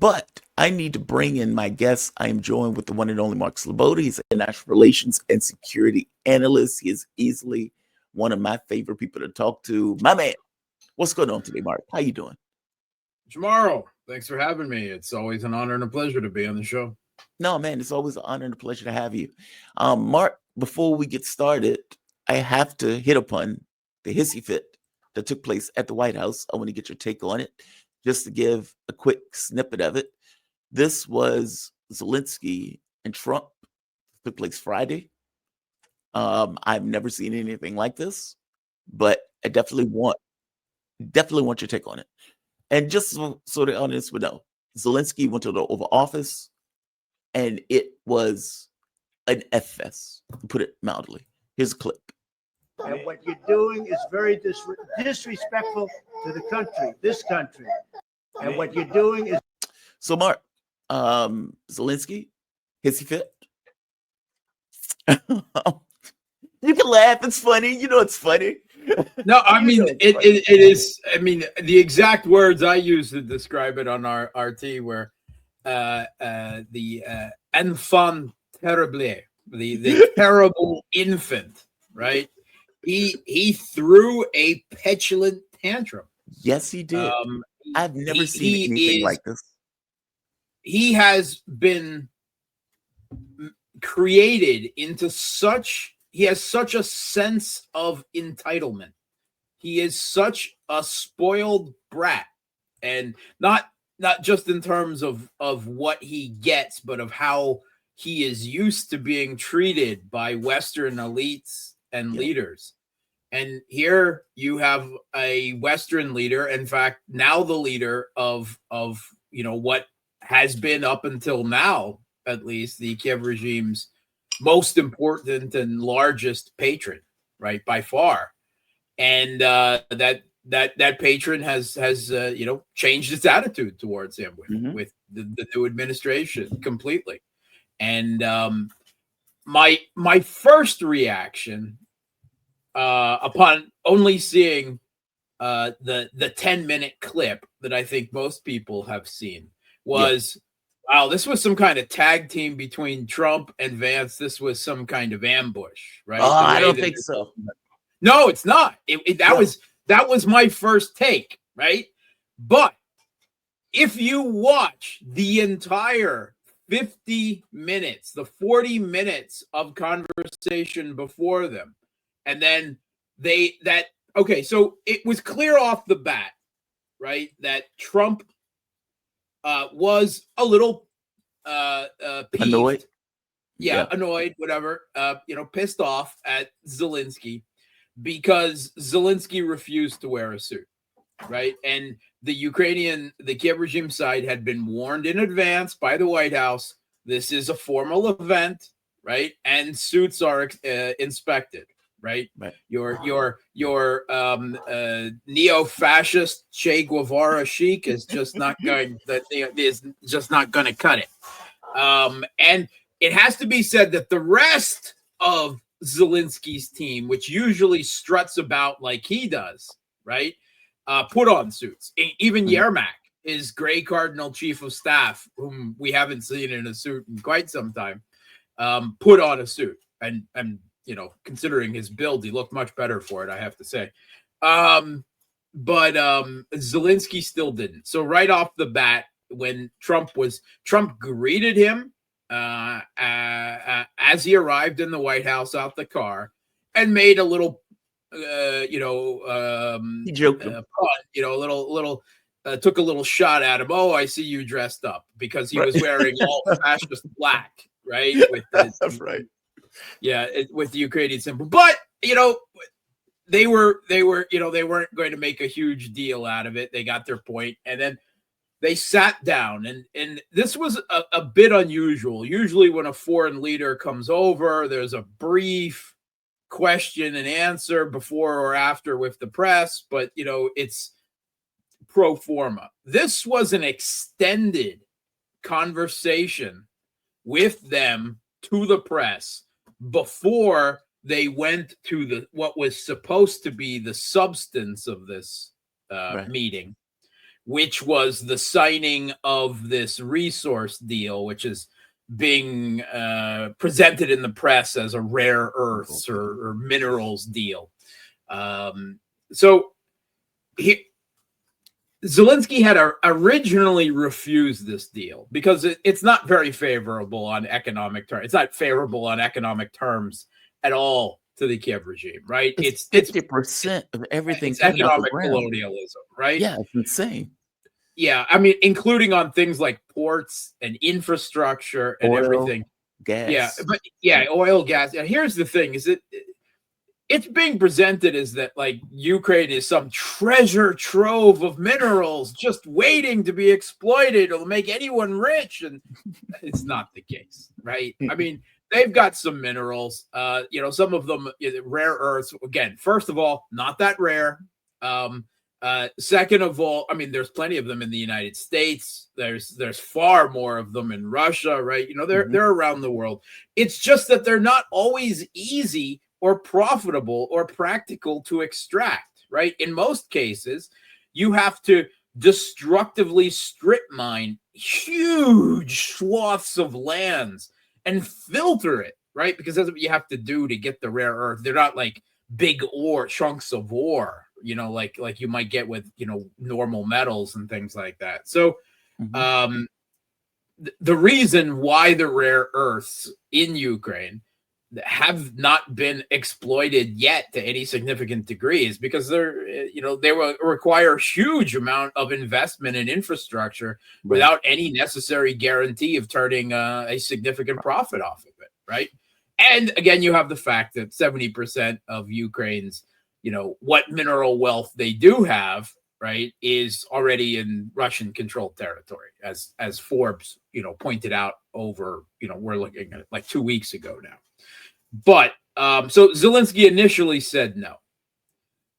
But I need to bring in my guest. I am joined with the one and only Mark Sleboda. He's a national relations and security analyst. He is easily one of my favorite people to talk to. My man, what's going on today, Mark? How you doing? Jamaro, thanks for having me. It's always an honor and a pleasure to be on the show. No, man, it's always an honor and a pleasure to have you. Mark, before we get started, I have to hit upon the hissy fit that took place at the White House. I want to get your take on it, just to give a quick snippet of it. This was Zelensky and Trump. It took place Friday. I've never seen anything like this, but I definitely want your take on it. And just so the audience would know, Zelensky went to the Oval Office, and it was an F fest, to put it mildly. Here's a clip. And what you're doing is very disrespectful to the country, this country. And what you're doing is... So, Mark, Zelensky, hissy fit? You can laugh. It's funny. You know it's funny. No, I mean, it is. I mean, the exact words I use to describe it on our RT were the enfant terrible, the terrible infant, right? He threw a petulant tantrum. Yes, he did. I've never seen anything like this. He has been created into he has such a sense of entitlement. He is such a spoiled brat, and not just in terms of what he gets, but of how he is used to being treated by Western elites and leaders. And here you have a Western leader, in fact, now the leader of what has been up until now, at least, the Kiev regime's most important and largest patron, right, by far. And that patron has changed its attitude towards him with the new administration completely. And my first reaction upon only seeing the 10-minute clip that I think most people have seen was, wow, this was some kind of tag team between Trump and Vance. This was some kind of ambush, right? I don't think so. No, it's not. That was my first take, right? But if you watch the entire 50 minutes, the 40 minutes of conversation before them, and then so it was clear off the bat, right, that Trump was a little peeved. Annoyed. Annoyed, whatever, pissed off at Zelensky because Zelensky refused to wear a suit, right? And the Kiev regime side had been warned in advance by the White House, this is a formal event, right? And suits are inspected, right? Your neo-fascist Che Guevara chic is just not going to cut it. And it has to be said that the rest of Zelensky's team, which usually struts about like he does, right, put on suits. Even Yermak, his Gray Cardinal chief of staff, whom we haven't seen in a suit in quite some time, put on a suit. And considering his build, he looked much better for it, I have to say. But Zelensky still didn't. So right off the bat, when Trump greeted him as he arrived in the White House out the car and made a little, he joked him. took a little shot at him. Oh, I see you dressed up, because he was wearing all fascist black, right? That's right. Yeah, with the Ukrainian symbol. But they weren't going to make a huge deal out of it. They got their point, and then they sat down, and this was a bit unusual. Usually when a foreign leader comes over, there's a brief question and answer before or after with the press, but it's pro forma. This was an extended conversation with them to the press before they went to what was supposed to be the substance of this meeting, which was the signing of this resource deal, which is being presented in the press as a rare earths or minerals deal. So Zelensky had originally refused this deal because it's not very favorable on economic terms. It's not favorable on economic terms at all to the Kiev regime, right? It's 50% of everything. It's economic colonialism, right? Yeah, it's insane. Yeah, I mean, including on things like ports and infrastructure and Oil, everything. gas. Yeah, but yeah, oil, gas. And here's the thing: is it's being presented as that like Ukraine is some treasure trove of minerals just waiting to be exploited. It'll make anyone rich, and it's not the case, right? I mean, they've got some minerals. Some of them rare earths. Again, first of all, not that rare. Second of all, I mean, there's plenty of them in the United States. There's far more of them in Russia, right? They're around the world. It's just that they're not always easy or profitable or practical to extract, right? In most cases, you have to destructively strip mine huge swaths of lands and filter it, right? Because that's what you have to do to get the rare earth. They're not like big ore chunks of ore, like you might get with normal metals and things like that. So the reason why the rare earths in Ukraine have not been exploited yet to any significant degree is because they will require a huge amount of investment in infrastructure without any necessary guarantee of turning a significant profit off of it, right? And again, you have the fact that 70% of Ukraine's what mineral wealth they do have, right, is already in Russian-controlled territory, as Forbes, pointed out over, we're looking at it like 2 weeks ago now. But so Zelensky initially said no.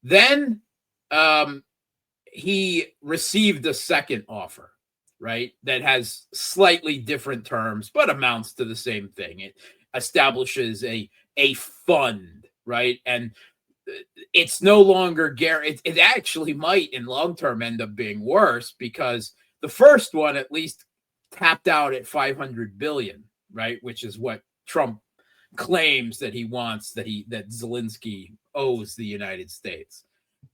Then he received a second offer, right, that has slightly different terms, but amounts to the same thing. It establishes a fund, right, and it's no longer guaranteed. It actually might in long term end up being worse because the first one at least tapped out at 500 billion, right, which is what Trump claims that he wants, that Zelensky owes the United States.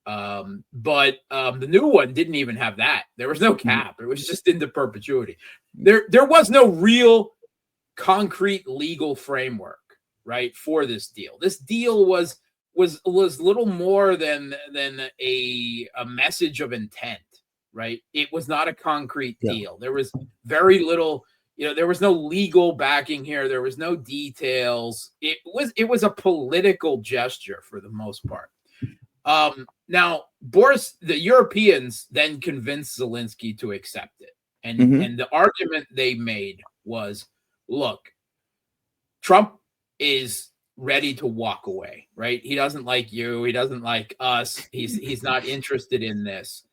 But the new one didn't even have that. There was no cap. It was just into perpetuity. There was no real concrete legal framework, right, for this deal. This deal was little more than a message of intent, right? It was not a concrete deal. There was very little, there was no legal backing here. There was no details. It was a political gesture for the most part. Now, the Europeans then convinced Zelensky to accept it. And the argument they made was, look, Trump is ready to walk away, right? He doesn't like you. He doesn't like us. He's not interested in this.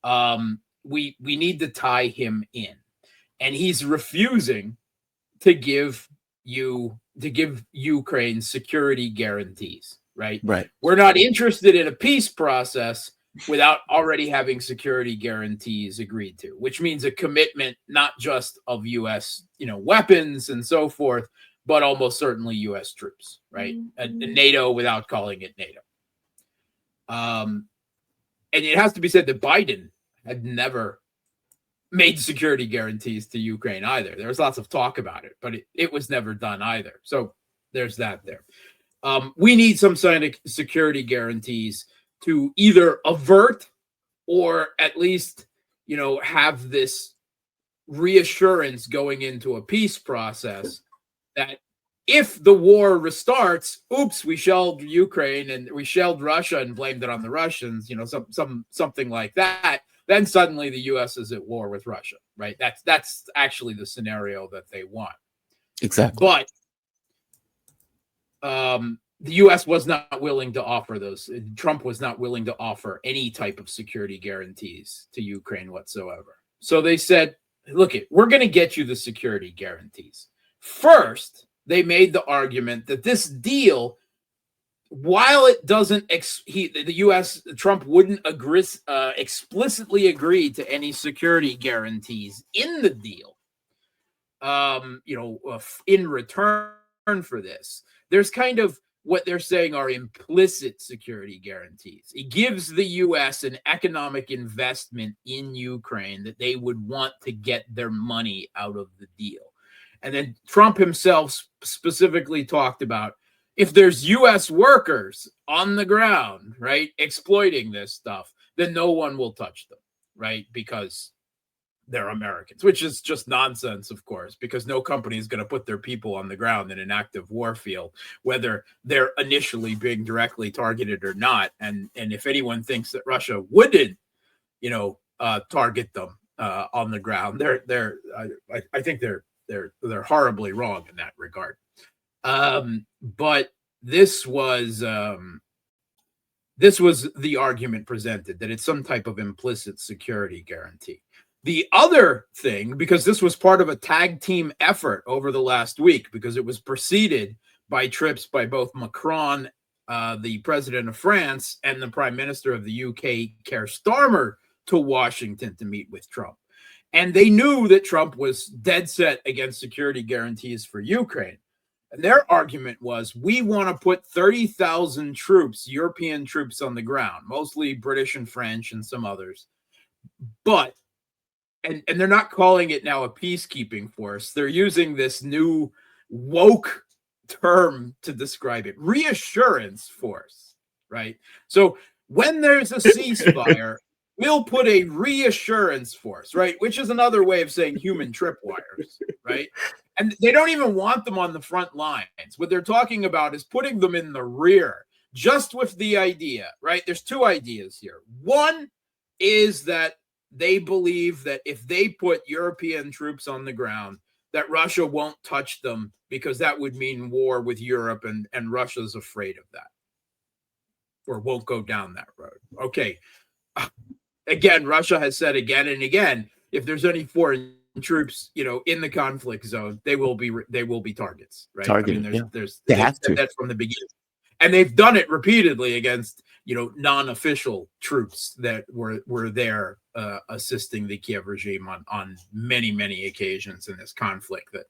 We need to tie him in. And he's refusing to give Ukraine security guarantees, right? Right. We're not interested in a peace process without already having security guarantees agreed to, which means a commitment not just of U.S. weapons and so forth, but almost certainly U.S. troops, right? And NATO without calling it NATO. And it has to be said that Biden had never made security guarantees to Ukraine either. There was lots of talk about it, but it was never done either. So there's that there. We need some kind of security guarantees to either avert or at least, have this reassurance going into a peace process that if the war restarts, oops, we shelled Ukraine and we shelled Russia and blamed it on the Russians, something like that, then suddenly the U.S. is at war with Russia, right? That's actually the scenario that they want. Exactly. But the U.S. was not willing to offer those. Trump was not willing to offer any type of security guarantees to Ukraine whatsoever. So they said, look, we're going to get you the security guarantees. First, they made the argument that this deal while it doesn't, the U.S. Trump wouldn't explicitly agree to any security guarantees in the deal. In return for this, there's kind of what they're saying are implicit security guarantees. It gives the U.S. an economic investment in Ukraine that they would want to get their money out of the deal. And then Trump himself specifically talked about if there's U.S. workers on the ground, right, exploiting this stuff, then no one will touch them, right, because they're Americans, which is just nonsense, of course, because no company is going to put their people on the ground in an active war field, whether they're initially being directly targeted or not. And if anyone thinks that Russia wouldn't, target them on the ground, I think they're horribly wrong in that regard. But this was the argument presented, that it's some type of implicit security guarantee. The other thing, because this was part of a tag team effort over the last week, because it was preceded by trips by both Macron, the president of France, and the prime minister of the UK, Keir Starmer, to Washington to meet with Trump. And they knew that Trump was dead set against security guarantees for Ukraine. And their argument was, we want to put 30,000 troops, European troops, on the ground, mostly British and French and some others. But And they're not calling it now a peacekeeping force. They're using this new woke term to describe it, reassurance force, right? So when there's a ceasefire, we'll put a reassurance force, right? Which is another way of saying human tripwires, right? And they don't even want them on the front lines. What they're talking about is putting them in the rear, just with the idea, right? There's two ideas here. One is that they believe that if they put European troops on the ground, that Russia won't touch them, because that would mean war with Europe, and Russia's afraid of that, or won't go down that road. Okay. Again, Russia has said again and again, if there's any foreign troops, in the conflict zone, they will be targets, right? Targeted, They have to. That from the beginning. And they've done it repeatedly against, non-official troops that were there assisting the Kiev regime on many, many occasions in this conflict that,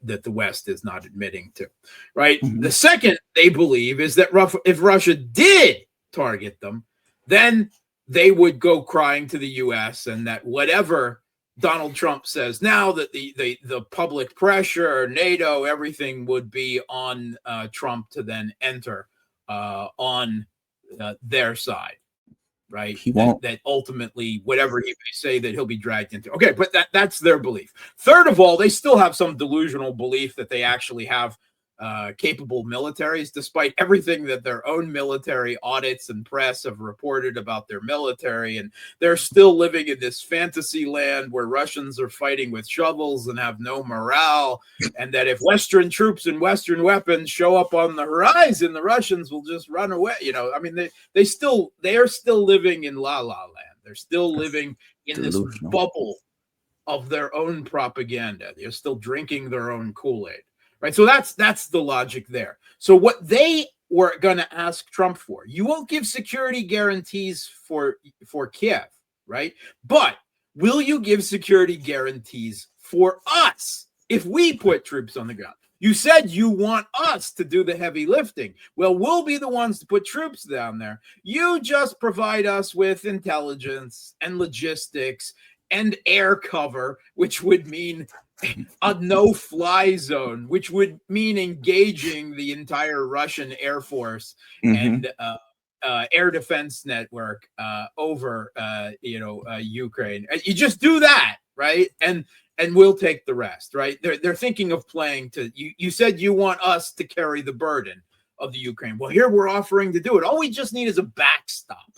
that the West is not admitting to, right? Mm-hmm. The second they believe is that if Russia did target them, then they would go crying to the U.S. and that whatever Donald Trump says now, that the public pressure, NATO, everything would be on Trump to then enter on their side, right? He won't. That ultimately, whatever he may say, that he'll be dragged into. Okay, but that's their belief. Third of all, they still have some delusional belief that they actually have capable militaries, despite everything that their own military audits and press have reported about their military. And they're still living in this fantasy land where Russians are fighting with shovels and have no morale. And that if Western troops and Western weapons show up on the horizon, the Russians will just run away. They are still living in la la land. They're still living in this bubble of their own propaganda. They're still drinking their own Kool-Aid. Right. So that's the logic there. So what they were going to ask Trump for, you won't give security guarantees for Kiev, right? But will you give security guarantees for us if we put troops on the ground? You said you want us to do the heavy lifting. Well, we'll be the ones to put troops down there. You just provide us with intelligence and logistics and air cover, which would mean a no-fly zone, which would mean engaging the entire Russian Air Force and air defense network over, Ukraine. You just do that, right? And we'll take the rest, right? They're thinking of playing to you. You said you want us to carry the burden of the Ukraine. Well, here we're offering to do it. All we just need is a backstop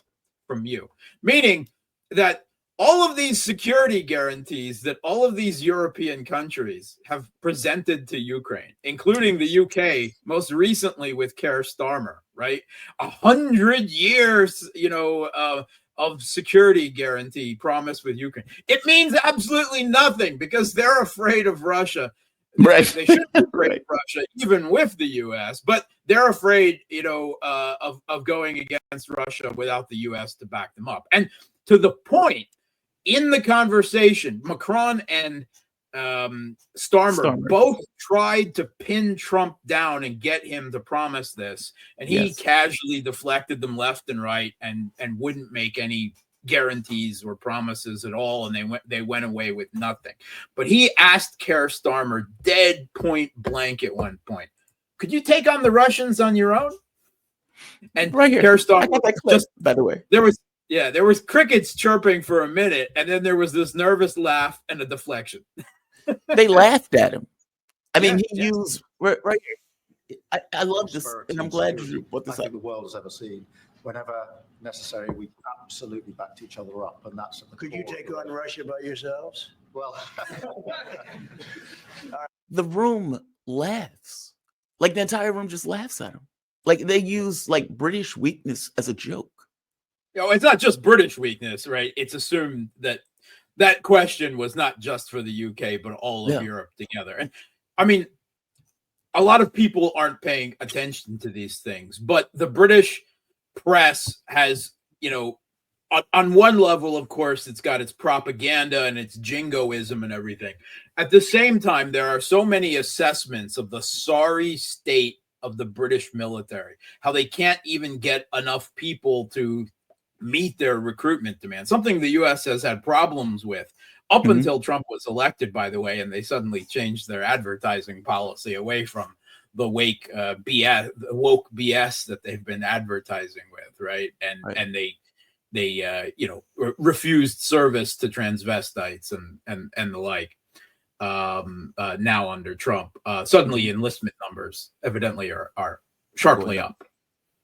from you, meaning that all of these security guarantees that all of these European countries have presented to Ukraine, including the UK, most recently with Keir Starmer, right? 100 years, of security guarantee promised with Ukraine. It means absolutely nothing because they're afraid of Russia Right. They should break Right. Russia, even with the U.S., but they're afraid, of going against Russia without the U.S. to back them up. And to the point, in the conversation, Macron and Starmer both tried to pin Trump down and get him to promise this, and he casually deflected them left and right, and wouldn't make any guarantees or promises at all, and they went away with nothing. But he asked Keir Starmer dead point blank at one point, "Could you take on the Russians on your own?" And Right here. Keir Starmer, I got that clip, by the way. there was crickets chirping for a minute, and then there was this nervous laugh and a deflection. They laughed at him. I mean, he used right here. I love this, and I'm glad you brought this I up. think the world has ever seen. Whenever necessary, we absolutely backed each other up, and that's at the Could you core of take on Russia by yourselves? Well, The room laughs. Like the entire room just laughs at him. Like they use like British weakness as a joke. It's not just British weakness, right? It's assumed that that question was not just for the UK, but all of Europe together. And I mean, a lot of people aren't paying attention to these things, but the British press has, on one level, of course, it's got its propaganda and its jingoism and everything. At the same time, there are so many assessments of the sorry state of the British military, how they can't even get enough people to meet their recruitment demands, something the U.S. has had problems with up until Trump was elected, by the way, and they suddenly changed their advertising policy away from the woke BS that they've been advertising with, right? And they refused service to transvestites and the like. Now under Trump, suddenly enlistment numbers evidently are sharply up.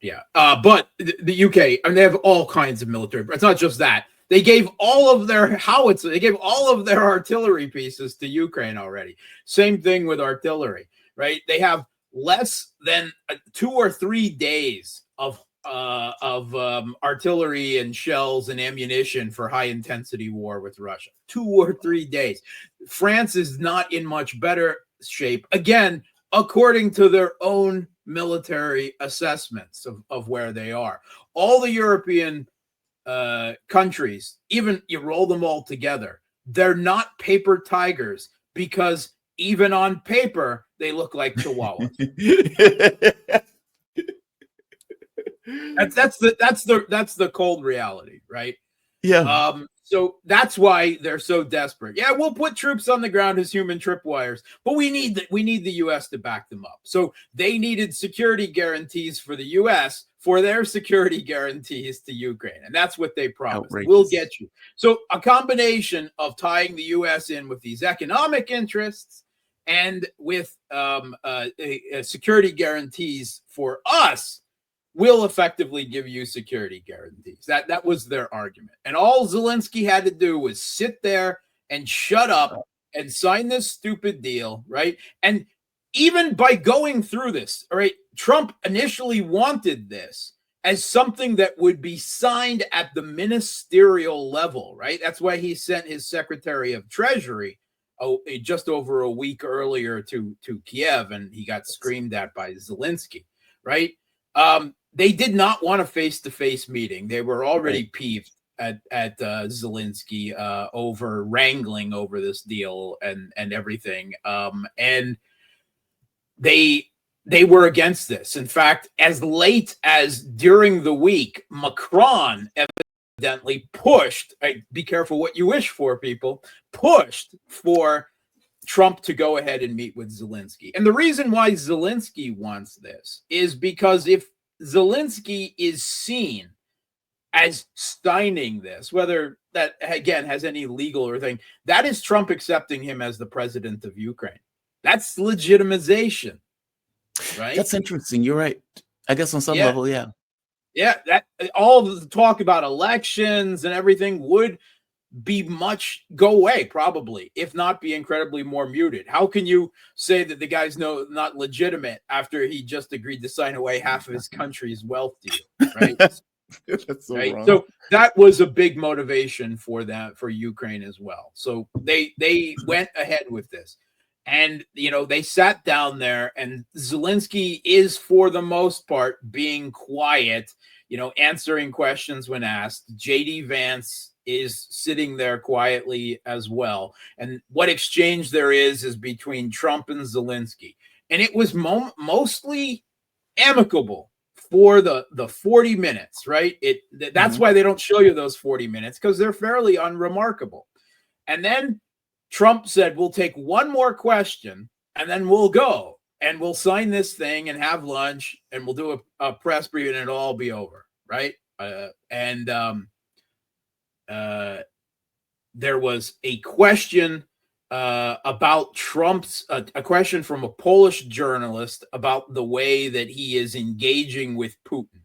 Yeah. But the UK, and they have all kinds of military. It's not just that. They gave all of their howitzers, they gave all of their artillery pieces to Ukraine already. Same thing with artillery, right? They have less than 2 or 3 days of artillery and shells and ammunition for high intensity war with Russia. 2 or 3 days. France is not in much better shape, again, according to their own military assessments of where they are. All the European countries, even you roll them all together, they're not paper tigers, because even on paper they look like chihuahuas. That's the cold reality, right? Yeah. So that's why they're so desperate. Yeah, we'll put troops on the ground as human tripwires, but we need the U.S. to back them up. So they needed security guarantees for the U.S. for their security guarantees to Ukraine, and that's what they promised. Outrageous. We'll get you. So a combination of tying the U.S. in with these economic interests and with security guarantees for us will effectively give you security guarantees. That was their argument. And all Zelensky had to do was sit there and shut up and sign this stupid deal, right? And even by going through this, all right, Trump initially wanted this as something that would be signed at the ministerial level, right? That's why he sent his Secretary of Treasury just over a week earlier to Kiev, and he got screamed at by Zelensky, right? They did not want a face-to-face meeting. They were already peeved at Zelensky over wrangling over this deal and everything. And they were against this. In fact, as late as during the week, Macron evidently pushed, be careful what you wish for, people, pushed for Trump to go ahead and meet with Zelensky. And the reason why Zelensky wants this is because if Zelensky is seen as stymieing this, whether that again has any legal or thing, that is Trump accepting him as the president of Ukraine. That's legitimization, right? That's interesting. You're right. I guess on some level, yeah. Yeah, that all the talk about elections and everything would go away probably, if not be incredibly more muted. How can you say that the guy's not legitimate after he just agreed to sign away half of his country's wealth deal, right? That's so right. wrong. So that was a big motivation for Ukraine as well. So they went ahead with this. And, they sat down there, and Zelensky is, for the most part, being quiet, answering questions when asked. J.D. Vance is sitting there quietly as well. And what exchange there is between Trump and Zelensky. And it was mostly amicable for the 40 minutes, right? That's why they don't show you those 40 minutes, because they're fairly unremarkable. And then Trump said, we'll take one more question and then we'll go and we'll sign this thing and have lunch and we'll do a press briefing and it'll all be over, right? There was a question about Trump's, a question from a Polish journalist about the way that he is engaging with Putin.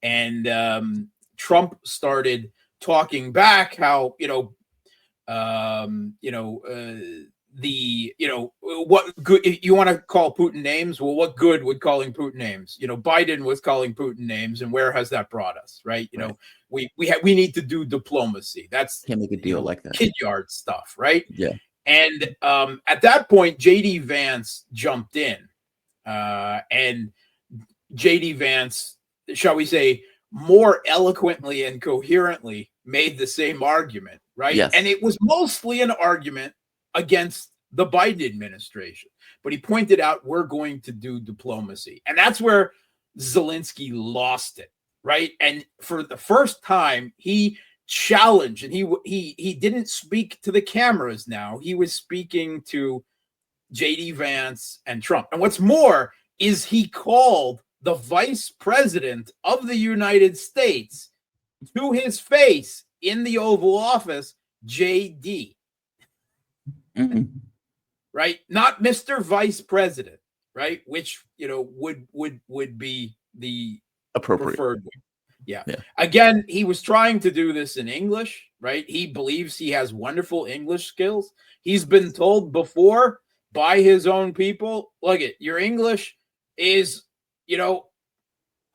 And Trump started talking back how, what good, you want to call Putin names? Well, what good would calling Putin names? Biden was calling Putin names, and where has that brought us? Right. We need to do diplomacy. That's Can't make a deal like that. Kid yard stuff. Right. Yeah. And at that point, J.D. Vance jumped in, and J.D. Vance, shall we say, more eloquently and coherently made the same argument, right? Yes. And it was mostly an argument against the Biden administration. But he pointed out, we're going to do diplomacy. And that's where Zelensky lost it, right? And for the first time, he challenged, and he didn't speak to the cameras now. He was speaking to J.D. Vance and Trump. And what's more is he called the vice president of the United States to his face in the Oval Office, JD. Right? Not Mr. Vice President, right? Which, would be the appropriate preferred way. Yeah. Again, he was trying to do this in English, right? He believes he has wonderful English skills. He's been told before by his own people, look, your English is,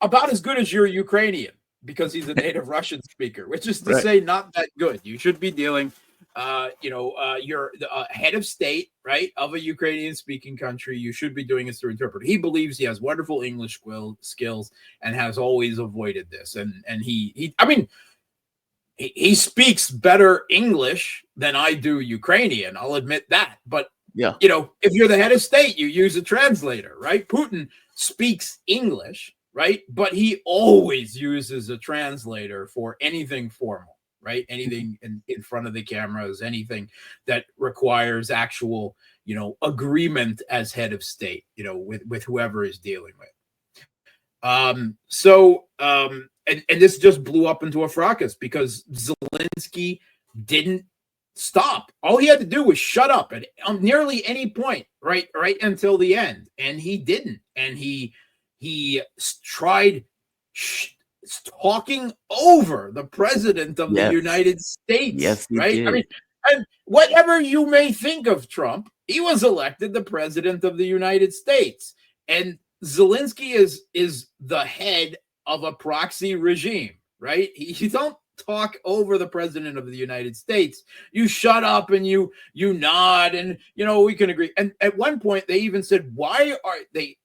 about as good as your Ukrainian, because he's a native Russian speaker, which is to say not that good. You should be dealing, you're the head of state, right, of a Ukrainian-speaking country. You should be doing this through interpreter. He believes he has wonderful English skills and has always avoided this. And he speaks better English than I do Ukrainian. I'll admit that. But if you're the head of state, you use a translator, right? Putin speaks English, right? But he always uses a translator for anything formal, right? Anything in front of the cameras, anything that requires actual, agreement as head of state, with whoever is dealing with. And this just blew up into a fracas because Zelensky didn't stop. All he had to do was shut up at nearly any point, right until the end, and he didn't. And he tried talking over the president of the United States. Yes, he right. did. And whatever you may think of Trump, he was elected the president of the United States, and Zelensky is the head of a proxy regime, right? You don't talk over the president of the United States. You shut up and you nod, and we can agree. And at one point they even said, why are they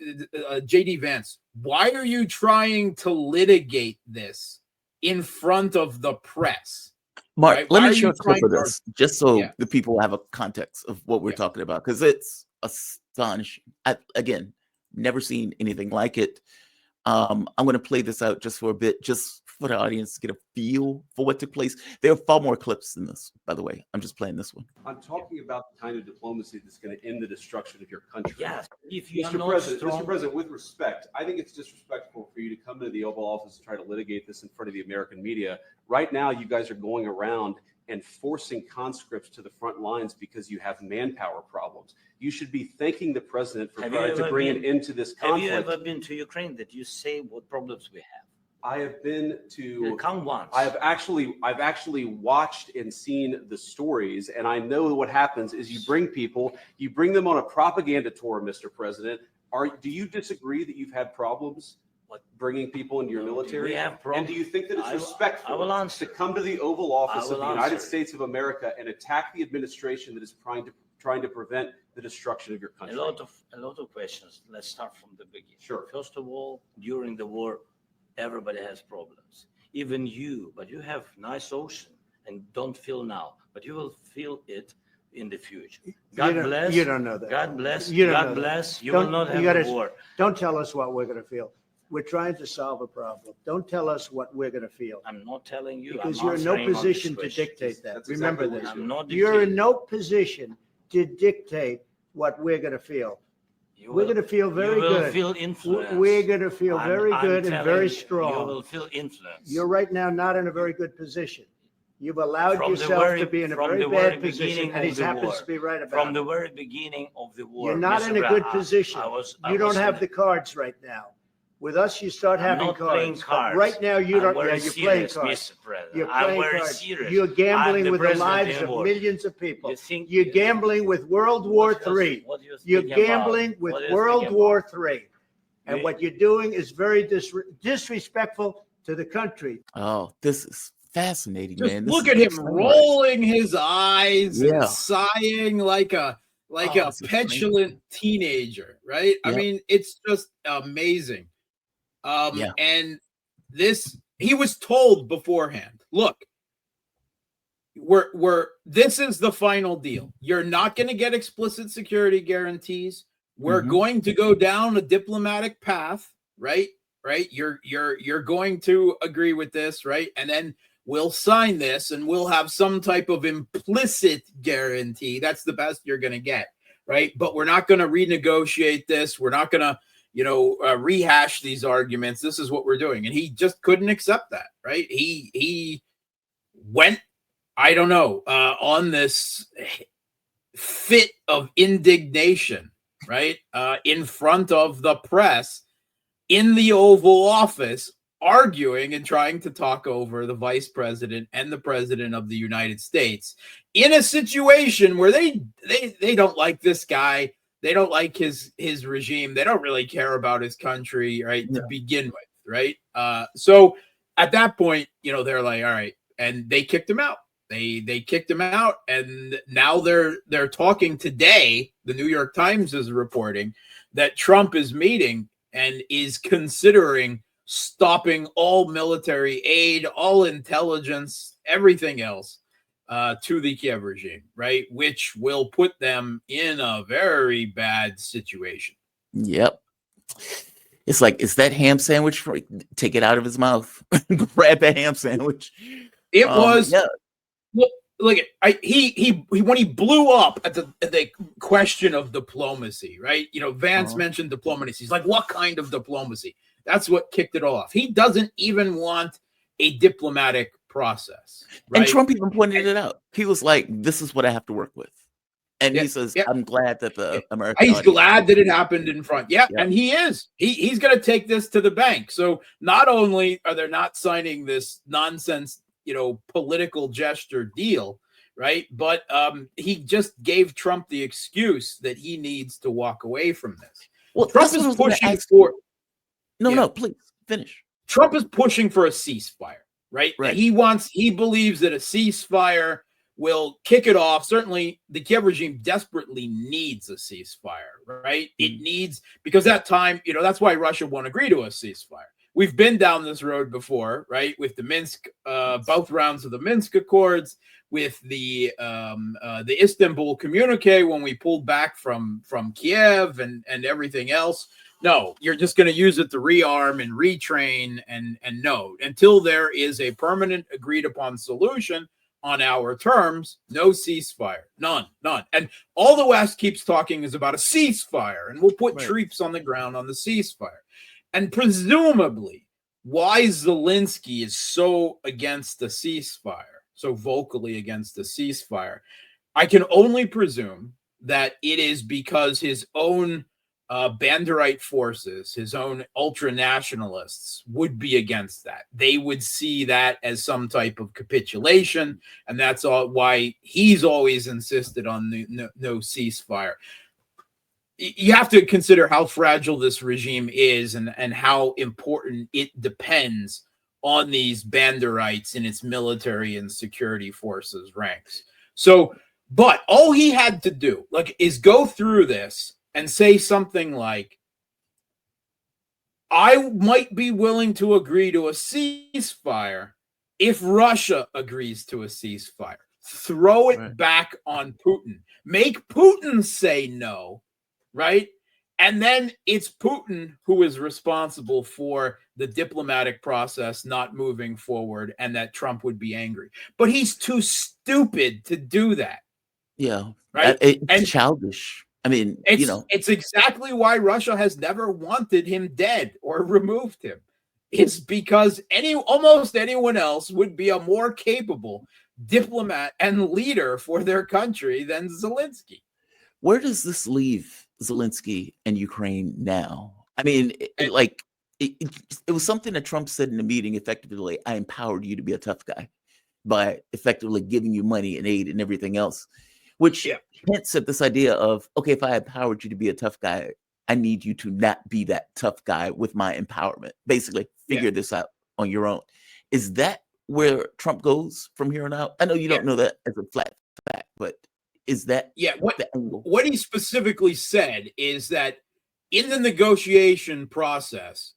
J.D. Vance, why are you trying to litigate this in front of the press? Mark, right? let me show a clip of this just so the people have a context of what we're talking about, because it's astonishing. Again, never seen anything like it. I'm going to play this out just for a bit, just for the audience to get a feel for what took place. There are far more clips than this, by the way. I'm just playing this one. I'm talking about the kind of diplomacy that's going to end the destruction of your country. Yes, if you are Mr. not President, strong. Mr. President, with respect, I think it's disrespectful for you to come to the Oval Office and try to litigate this in front of the American media. Right now, you guys are going around and forcing conscripts to the front lines because you have manpower problems. You should be thanking the president for trying to bring an end to this conflict. Have you ever been to Ukraine that you say what problems we have? I have been to. Come once. I've actually watched and seen the stories, and I know what happens is you bring them on a propaganda tour, Mr. President. Do you disagree that you've had problems bringing people into your military? We have problems. And do you think that it's respectful to come to the Oval Office of the United States of America and attack the administration that is trying to trying to prevent the destruction of your A country. lot of questions. Let's start from the beginning. Sure. First of all, during the war, everybody has problems. Even you, but you have nice ocean and don't feel now, but you will feel it in the future. God bless. You don't know that. God bless. You don't know God that. bless. You Don't- will not you have gotta- a war. Don't tell us what we're going to feel. We're trying to solve a problem. Don't tell us what we're going to feel. I'm not telling you. Because I'm you're in no answering on this position to question. dictate that. That's Remember exactly what this. I'm not You're in dictating. no position to dictate what we're going to feel. You We're will- going to feel very you will good. feel influence. We're going to feel very good and telling very you, strong. You will feel influence. You're right now not in a very good position. You've allowed From the yourself very- to be in a from very the very bad position, beginning and he of the happens war. to be right From about the it. very beginning of the war. You're not Mr. in a good Brown, position. I You don't was have in- the cards right now. With us, you start I'm having not playing cards. But cards. right now, you I'm don't. very Yeah, you're playing serious, cards. Mr. President. You're I'm playing very cards. serious. You're I'm gambling the with the president lives in of war. millions of people. You think- You're gambling with World War What do you- III. what do you You're think about? gambling with What do you World think War about? III. And You- what you're doing is very disrespectful to the country. Oh, this is fascinating, Just man. This look is at him so much. rolling his eyes Yeah. and sighing like a Oh, this is petulant teenager, right? I Yep. mean, it's just amazing. Yeah. And he was told beforehand, look, this is the final deal. You're not going to get explicit security guarantees. We're Mhm. going to go down a diplomatic path, right? You're going to agree with this, right? And then we'll sign this and we'll have some type of implicit guarantee. That's the best you're going to get, right? But we're not going to renegotiate this. We're not going to, rehash these arguments. This is what we're doing. And he just couldn't accept that, right? He went, I don't know, on this fit of indignation, right? In front of the press in the Oval Office, arguing and trying to talk over the vice president and the president of the United States in a situation where they don't like this guy. They don't like his regime. They don't really care about his country, right? Yeah. To begin with, right? So at that point, they're like, all right, and they kicked him out. They kicked him out, and now they're talking today. The New York Times is reporting that Trump is meeting and is considering stopping all military aid, all intelligence, everything else to the Kiev regime, right? Which will put them in a very bad situation. Yep. It's like, is that ham sandwich? Take it out of his mouth. Grab that ham sandwich. It was. Yeah. Look at he when he blew up at the question of diplomacy, right? Vance mentioned diplomacy. He's like, what kind of diplomacy? That's what kicked it off. He doesn't even want a diplomatic process, right? And Trump even pointed it out. He was like, this is what I have to work with. And Yeah, he says, yeah. I'm glad that the American He's audience- glad that it happened in front. Yeah, Yeah. and he is. He's going to take this to the bank. So not only are they not signing this nonsense, political gesture deal, right? But he just gave Trump the excuse that he needs to walk away from this. Well, Trump that's what I is was gonna pushing ask for. you. Yeah. No, please finish. Trump is pushing for a ceasefire, right? Right. He believes that a ceasefire will kick it off. Certainly, the Kiev regime desperately needs a ceasefire, right? It needs, because that time, that's why Russia won't agree to a ceasefire. We've been down this road before, right? With the Minsk, both rounds of the Minsk Accords, with the Istanbul communique when we pulled back from Kiev and everything else. No, you're just going to use it to rearm and retrain and no, until there is a permanent agreed upon solution on our terms, no ceasefire, none. And all the West keeps talking is about a ceasefire, and we'll put Right. troops on the ground on the ceasefire. And presumably, why Zelensky is so against the ceasefire, so vocally against the ceasefire, I can only presume that it is because his own Banderite forces, his own ultra-nationalists would be against that. They would see that as some type of capitulation, and that's all why he's always insisted on the no ceasefire. You have to consider how fragile this regime is and how important it depends on these Banderites in its military and security forces ranks. So But all he had to do, like, is go through this and say something like, I might be willing to agree to a ceasefire if Russia agrees to a ceasefire. Throw it Right. back on Putin. Make Putin say no, right? And then it's Putin who is responsible for the diplomatic process not moving forward, and that Trump would be angry. But he's too stupid to do that, Yeah. right? It's And childish. I mean, you know, it's exactly why Russia has never wanted him dead or removed him. It's because almost anyone else would be a more capable diplomat and leader for their country than Zelensky. where does this leave Zelensky and Ukraine now? I mean, And- it was something that Trump said in the meeting effectively, I empowered you to be a tough guy by effectively giving you money and aid and everything else, which Yeah. hints at this idea of, okay, if I empowered you to be a tough guy, I need you to not be that tough guy with my empowerment. Basically, figure this out on your own. Is that where Trump goes from here on out? I know you don't know that as a flat fact, but is that Yeah, the angle? what he specifically said is that in the negotiation process,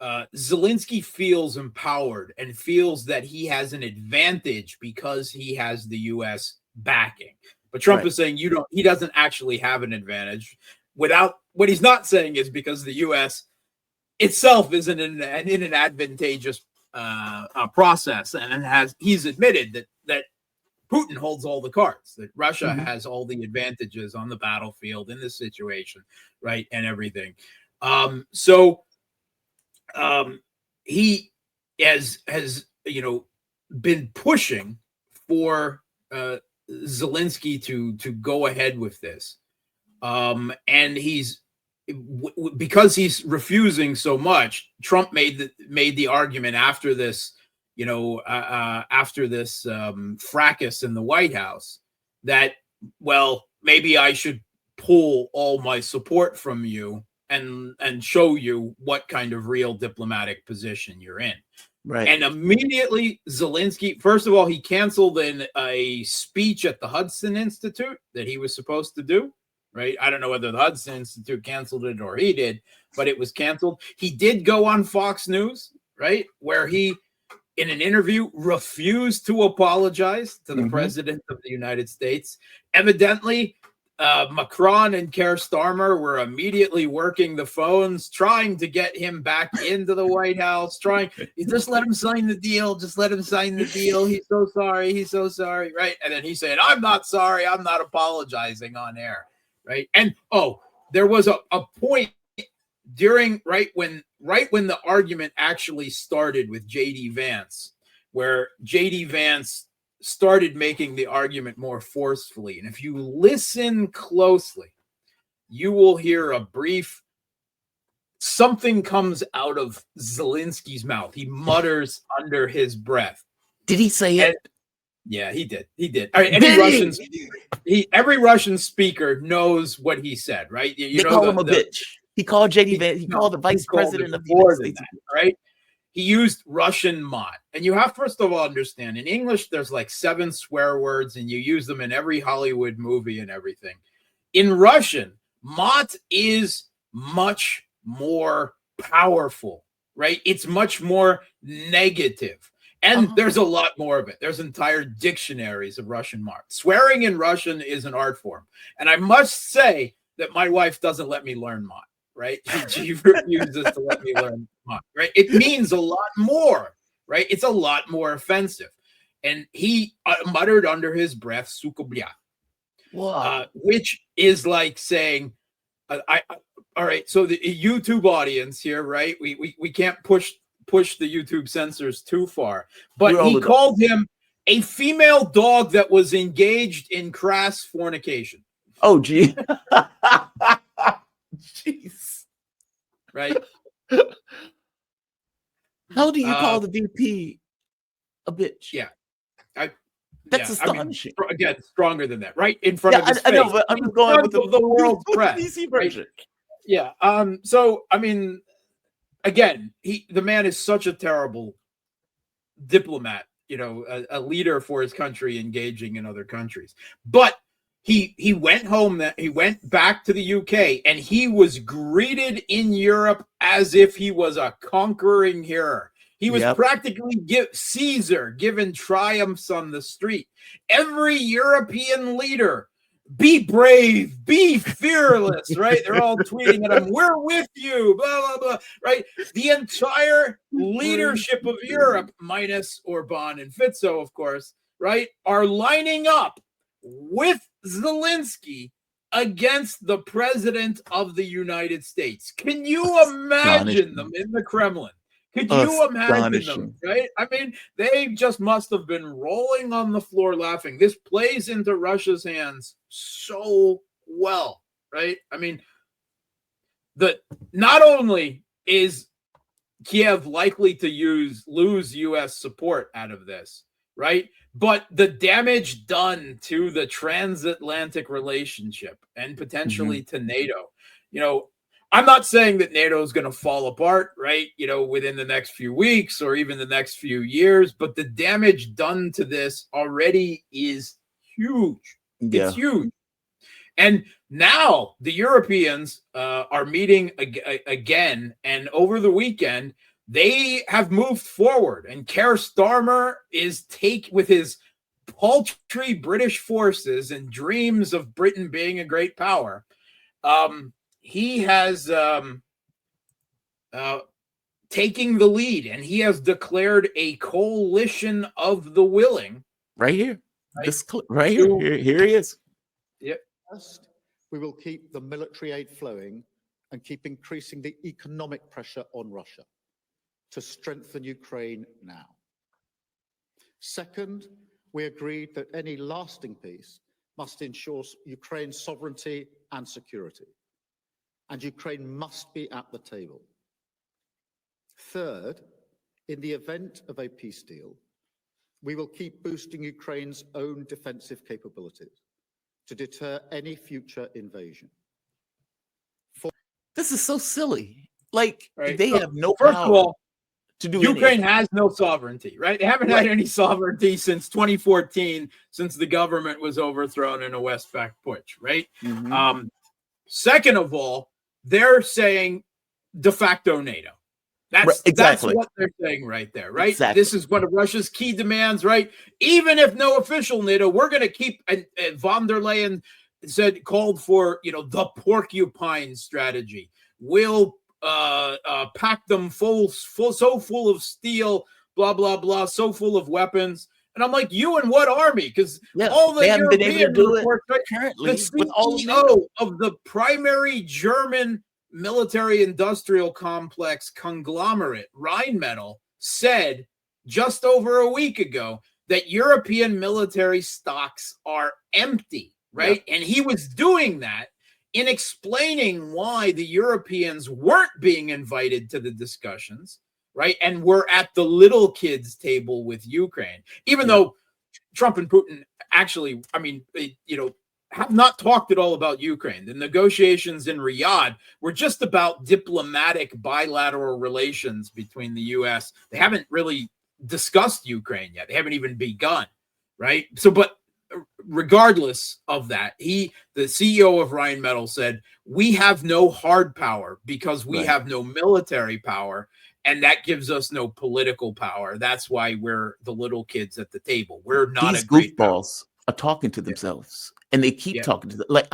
Zelensky feels empowered and feels that he has an advantage because he has the U.S. backing. But Trump Right. is saying he doesn't actually have an advantage. Without what he's not saying is because the U.S. itself isn't in an advantageous process, and he's admitted that Putin holds all the cards, that Russia Mhm. has all the advantages on the battlefield in this situation, right, and everything. He has been pushing for Zelensky to go ahead with this, and because he's refusing so much. Trump made the argument after this, fracas in the White House, that, well, maybe I should pull all my support from you and show you what kind of real diplomatic position you're in. Right. And immediately Zelensky, first of all, he canceled a speech at the Hudson Institute that he was supposed to do, right? I don't know whether the Hudson Institute canceled it or he did, but it was canceled. He did go on Fox News, right, where he, in an interview, refused to apologize to the Mhm. president of the United States. Evidently, Macron and Keir Starmer were immediately working the phones, trying to get him back into the White House, just let him sign the deal. Just let him sign the deal. He's so sorry. He's so sorry. Right. And then he said, I'm not sorry. I'm not apologizing on air. Right. And there was a point during right when the argument actually started with JD Vance, where JD Vance started making the argument more forcefully. And if you listen closely, you will hear a brief something comes out of Zelensky's mouth. He mutters under his breath. Did he say it? Yeah, he did. He did. All right, every Russian speaker knows what he said, right? They call him a bitch. He called JD Vance. He called the vice president of the United States. Right? He used Russian mot. And you have, first of all, understand, in English, there's like 7 swear words, and you use them in every Hollywood movie and everything. In Russian, mot is much more powerful, right? It's much more negative. And there's a lot more of it. There's entire dictionaries of Russian mot. Swearing in Russian is an art form. And I must say that my wife doesn't let me learn mot, right? She refuses to let me learn mot, right? It means a lot more, right? It's a lot more offensive. And he muttered under his breath, "Suko bля," which is like saying, all right, so the YouTube audience here, right? We can't push the YouTube censors too far, but he called him a female dog that was engaged in crass fornication. Oh, gee. Jeez. Right? How do you call the VP a bitch? Yeah. That's astonishing. I mean, again, stronger than that, right? In front of his face. I know, but I'm just going with the world's press. PC version. Right? Yeah. So, I mean, again, the man is such a terrible diplomat, a leader for his country engaging in other countries. But he went home, that he went back to the UK, and he was greeted in Europe as if he was a conquering hero. He was Yep. practically Caesar given triumphs on the street. Every European leader, be brave, be fearless, right? They're all tweeting at him, we're with you, blah, blah, blah, right? The entire leadership of Europe, minus Orban and Fitzo, of course, right, are lining up with Zelensky against the president of the United States. Can you imagine them in the Kremlin? Could you imagine them, right? I mean, they just must have been rolling on the floor laughing. This plays into Russia's hands so well, right? I mean, not only is Kiev likely to lose U.S. support out of this, right? But the damage done to the transatlantic relationship and potentially to NATO, I'm not saying that NATO is going to fall apart, right? Within the next few weeks or even the next few years, but the damage done to this already is huge. Yeah. It's huge. And now the Europeans are meeting again, and over the weekend, they have moved forward, and Keir Starmer is with his paltry British forces and dreams of Britain being a great power. He has taking the lead, and he has declared a coalition of the willing. Right here. Right? This right here. Here he is. Yep. First, we will keep the military aid flowing and keep increasing the economic pressure on Russia to strengthen Ukraine now. Second, we agreed that any lasting peace must ensure Ukraine's sovereignty and security, and Ukraine must be at the table. Third, in the event of a peace deal, we will keep boosting Ukraine's own defensive capabilities to deter any future invasion. This is so silly. Like, Right. they So, have no first power of all, to do Ukraine anything. has no sovereignty, right? They haven't had any sovereignty since 2014, since the government was overthrown in a Westpac putsch, right? Mhm. Second of all, they're saying de facto NATO. That's exactly. what they're saying right there, right? Exactly. This is one of Russia's key demands, right? Even if no official NATO, we're going to keep. And von der Leyen called for, the porcupine strategy. We'll pack them so full of steel, blah blah blah, so full of weapons. And I'm like, you and what army? Because all the they haven't been European able to do reports, it currently the with all of CEO of the primary German military industrial complex conglomerate, Rheinmetall, said just over a week ago that European military stocks are empty, right? Yep. And he was doing that in explaining why the Europeans weren't being invited to the discussions, right? And were at the little kids table with Ukraine, even though Trump and Putin actually, have not talked at all about Ukraine. The negotiations in Riyadh were just about diplomatic bilateral relations between the U.S. They haven't really discussed Ukraine yet. They haven't even begun, right? So, but regardless of that, the CEO of Rheinmetall said, we have no hard power because we have no military power, and that gives us no political power. That's why we're the little kids at the table. We're not These a great goofballs are talking to themselves, and they keep talking to them. Like,